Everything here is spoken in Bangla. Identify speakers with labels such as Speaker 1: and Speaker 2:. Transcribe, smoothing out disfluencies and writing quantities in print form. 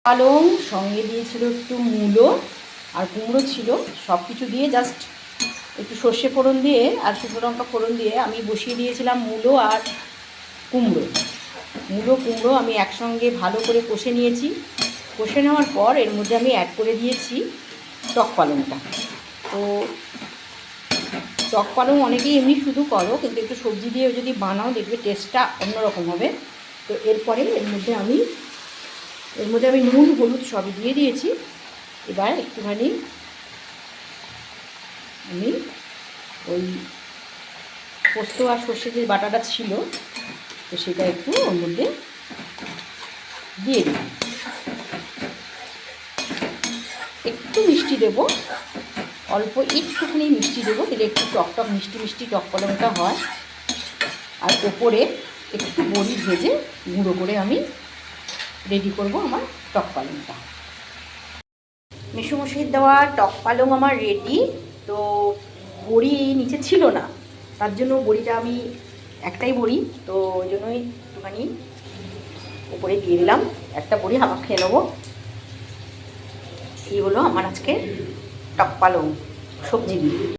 Speaker 1: পালং সঙ্গে দিয়েছিল একটু মূলো আর কুমড়ো ছিল, সব কিছু দিয়ে জাস্ট একটু সর্ষে ফোড়ন দিয়ে আর শুকনো লঙ্কা ফোড়ন দিয়ে আমি বসিয়ে দিয়েছিলাম মূলো আর কুমড়ো আমি একসঙ্গে ভালো করে কষে নিয়েছি। কষে নেওয়ার পর এর মধ্যে আমি অ্যাড করে দিয়েছি টক পালংটা। তো টক পালং অনেকেই এমনি শুধু করো, কিন্তু একটু সবজি দিয়ে যদি বানাও দেখবে টেস্টটা অন্যরকম হবে। তো এরপরে এর মধ্যে আমি নুন হলুদ সবই দিয়ে দিয়েছি। এবার একটুখানি আমি ওই পোস্ত আর সর্ষে যে বাটাটা ছিল তো সেটা একটু ওর মধ্যে দিয়ে দিই। একটু মিষ্টি দেবো, অল্প একটুখানি মিষ্টি দেবো, দিলে একটু টক মিষ্টি টক পালংটা হয়। আর ওপরে একটু বড়ি ভেজে গুঁড়ো করে আমি রেডি করব আমার টক পালংটা। মেসোমশাইয়ের দেওয়া টক পালং আমার রেডি। তো বড়ি নিচে ছিল না, তার জন্য বড়িটা আমি একটাই বড়ি, তো ওই জন্যই একটুখানি উপরে দিয়ে দিলাম। একটা বড়ি হাফ খেয়ে নেবো। এই হলো আমার আজকে টক পালং সবজি দিয়ে।